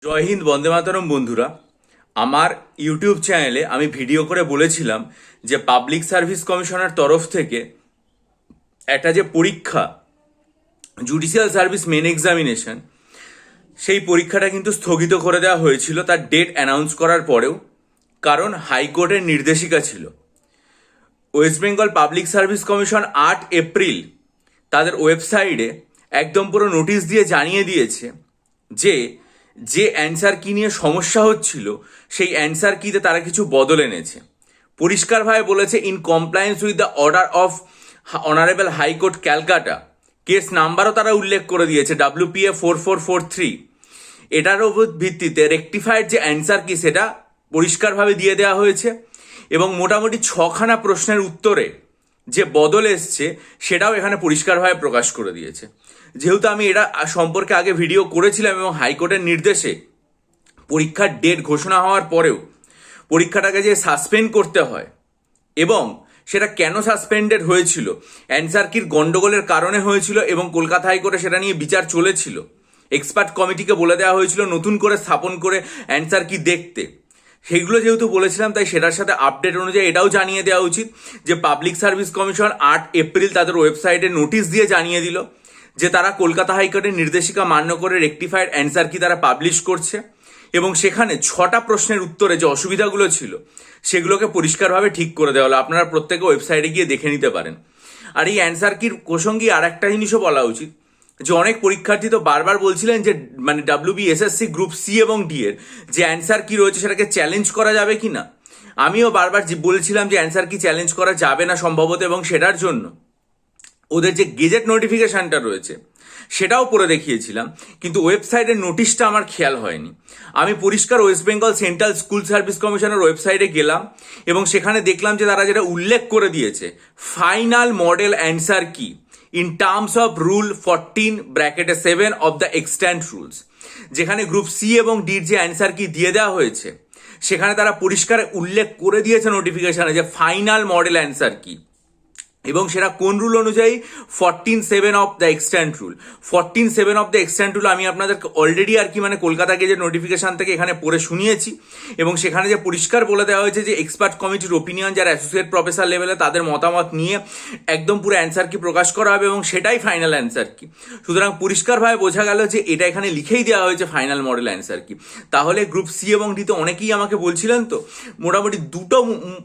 জয় হিন্দ, বন্দে মাতরম। বন্ধুরা, আমার ইউটিউব চ্যানেলে আমি ভিডিও করে বলেছিলাম যে পাবলিক সার্ভিস কমিশনের তরফ থেকে একটা যে পরীক্ষা, জুডিশিয়াল সার্ভিস মেন এক্সামিনেশন, সেই পরীক্ষাটা কিন্তু স্থগিত করে দেওয়া হয়েছিল তার ডেট অ্যানাউন্স করার পরেও। কারণ হাইকোর্টের নির্দেশিকা ছিল। West Bengal public service commission 8 April তাদের ওয়েবসাইটে একদম পুরো নোটিশ দিয়ে জানিয়ে দিয়েছে যে যে অ্যান্সার কি নিয়ে সমস্যা হচ্ছিল সেই অ্যান্সার কিতে তারা কিছু বদল এনেছে। পরিষ্কারভাবে বলেছে, in compliance with the order of honourable high court Calcutta, case নাম্বারও তারা উল্লেখ করে দিয়েছে WPA 4443। এটার উপর ভিত্তিতে রেকটিফাইড যে অ্যান্সার কি সেটা পরিষ্কারভাবে দিয়ে দেওয়া হয়েছে এবং মোটামুটি 6খানা প্রশ্নের উত্তরে যে বদল এসছে সেটাও এখানে পরিষ্কারভাবে প্রকাশ করে দিয়েছে। যেহেতু আমি এটা সম্পর্কে আগে ভিডিও করেছিলাম এবং হাইকোর্টের নির্দেশে পরীক্ষার ডেট ঘোষণা হওয়ার পরেও পরীক্ষাটাকে যে সাসপেন্ড করতে হয় এবং সেটা কেন সাসপেন্ডেড হয়েছিল, অ্যান্সার কির গন্ডগোলের কারণে হয়েছিল এবং কলকাতা হাইকোর্টে সেটা নিয়ে বিচার চলেছিল। এক্সপার্ট কমিটিকে বলে দেওয়া হয়েছিল নতুন করে স্থাপন করে অ্যান্সার কি দেখতে। সেইগুলো যেহেতু বলেছিলাম, তাই সেটার সাথে আপডেট অনুযায়ী এটাও জানিয়ে দেওয়া উচিত যে পাবলিক সার্ভিস কমিশন 8 এপ্রিল তাদের ওয়েবসাইটে নোটিশ দিয়ে জানিয়ে দিল যে তারা কলকাতা হাইকোর্টের নির্দেশিকা মান্য করে রেকটিফাইড অ্যান্সার কি তারা পাবলিশ করছে এবং সেখানে 6টা প্রশ্নের উত্তরে যে অসুবিধাগুলো ছিল সেগুলোকে পরিষ্কারভাবে ঠিক করে দেওয়া হলো। আপনারা প্রত্যেকে ওয়েবসাইটে গিয়ে দেখে নিতে পারেন। আর এই অ্যান্সার কির প্রসঙ্গে আর একটা জিনিসও বলা উচিত যে অনেক পরীক্ষার্থী তো বারবার বলছিলেন যে মানে WBSSC গ্রুপ সি এবং ডি এর যে অ্যান্সার কি রয়েছে সেটাকে চ্যালেঞ্জ করা যাবে কি না। আমিও বারবার বলছিলাম যে অ্যান্সার কি চ্যালেঞ্জ করা যাবে না সম্ভবত, এবং সেটার জন্য ওদের যে গেজেট নোটিফিকেশনটা রয়েছে সেটাও পড়ে দেখিয়েছিলাম, কিন্তু ওয়েবসাইটের নোটিশটা আমার খেয়াল হয়নি। আমি পরিষ্কার West Bengal central school service কমিশনের ওয়েবসাইটে গেলাম এবং সেখানে দেখলাম যে তারা যেটা উল্লেখ করে দিয়েছে, ফাইনাল মডেল অ্যান্সার কি in terms of rule 14(7) of the extant rules, যেখানে গ্রুপ সি এবং ডির যে অ্যান্সার কি দিয়ে দেওয়া হয়েছে সেখানে তারা পরিষ্কার উল্লেখ করে দিয়েছে নোটিফিকেশনে যে ফাইনাল মডেল অ্যান্সার কি, এবং সেটা কোন রুল অনুযায়ী, 14(7) of the extant rule. 14(7) of the extant rule আমি আপনাদেরকে অলরেডি মানে কলকাতা গেজেট নোটিফিকেশন থেকে এখানে পড়ে শুনিয়েছি এবং সেখানে যে পরিষ্কার বলে দেওয়া হয়েছে যে এক্সপার্ট কমিটির ওপিনিয়ন, যারা অ্যাসোসিয়েট প্রফেসর লেভেলে তাদের মতামত নিয়ে একদম পুরো অ্যান্সার কি প্রকাশ করা হবে এবং সেটাই ফাইনাল অ্যান্সার কি। সুতরাং পরিষ্কারভাবে বোঝা গেল যে এটা এখানে লিখেই দেওয়া হয়েছে ফাইনাল মডেল অ্যান্সার কি। তাহলে গ্রুপ সি এবং ডি তো অনেকেই আমাকে বলছিলেন, তো মোটামুটি দুটো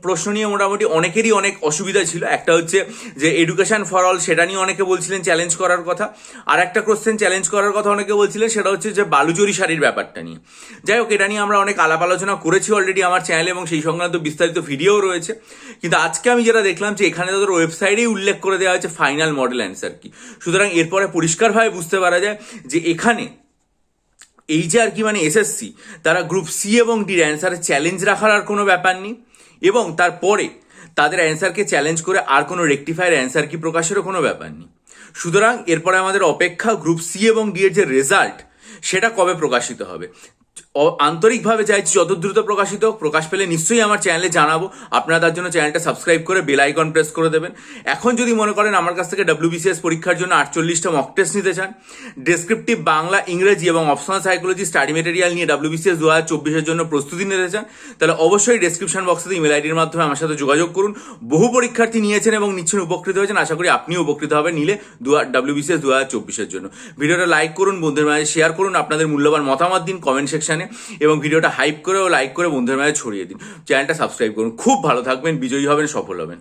প্রশ্ন নিয়ে মোটামুটি অনেকেরই অনেক অসুবিধা ছিল। একটা হচ্ছে যে এডুকেশন ফর অল, সেটা নিয়ে অনেকে বলছিলেন চ্যালেঞ্জ করার কথা। আর একটা কোশ্চেন চ্যালেঞ্জ করার কথা অনেকে বলছিলেন, সেটা হচ্ছে যে বালুচরি শাড়ির ব্যাপারটা নিয়ে। যাই হোক, এটা নিয়ে আমরা অনেক আলাপ আলোচনা করেছি অলরেডি আমার চ্যানেলে এবং সেই সংক্রান্ত বিস্তারিত ভিডিও রয়েছে। কিন্তু আজকে আমি যেটা দেখলাম যে এখানে তাদের ওয়েবসাইটেই উল্লেখ করে দেওয়া হয়েছে ফাইনাল মডেল অ্যান্সার কি। সুতরাং এরপরে পরিষ্কারভাবে বুঝতে পারা যায় যে এখানে এই যে মানে এসএসসি তারা গ্রুপ সি এবং ডির অ্যান্সারে চ্যালেঞ্জ রাখার আর কোনো ব্যাপার নেই এবং তারপরে তাদের অ্যান্সারকে চ্যালেঞ্জ করে আর কোনো রেকটিফায়ার অ্যান্সার কি প্রকাশেরও কোনো ব্যাপার নেই। সুতরাং এরপরে আমাদের অপেক্ষা গ্রুপ সি এবং ডি এর যে রেজাল্ট সেটা কবে প্রকাশিত হবে। আন্তরিকভাবে চাইছি যত দ্রুত প্রকাশিত হোক, প্রকাশ পেলে নিশ্চয়ই আমার চ্যানেলে জানাবো। আপনারা তার জন্য চ্যানেলটা সাবস্ক্রাইব করে বেল আইকন প্রেস করে দেবেন। এখন যদি মনে করেন আমার কাছ থেকে WBCS পরীক্ষার জন্য 48টা মক টেস্ট নিতে চান, ডেসক্রিপটিভ বাংলা, ইংরেজি এবং অপশনাল সাইকোলজি স্টাডি মেটেরিয়াল নিয়ে WBCS 2024-এর জন্য প্রস্তুতি নিতে চান, তাহলে অবশ্যই ডেসক্রিপশন বক্সে ইমেল আইডির মাধ্যমে আমার সাথে যোগাযোগ করুন। বহু পরীক্ষার্থী নিয়েছেন এবং নিচ্ছেন, উপকৃত হয়েছেন। আশা করি আপনিও উপকৃত হবেন নিলে WBCS 2024-এর জন্য। ভিডিওটা লাইক করুন, বন্ধুদের মাঝে শেয়ার করুন, আপনাদের মূল্যবান মতামত দিন কমেন্ট সেকশনে এবং ভিডিওটা হাইপ করে ও লাইক করে বন্ধুদের মাঝে ছড়িয়ে দিন। চ্যানেলটা সাবস্ক্রাইব করুন। খুব ভালো থাকবেন, বিজয়ী হবেন, সফল হবেন।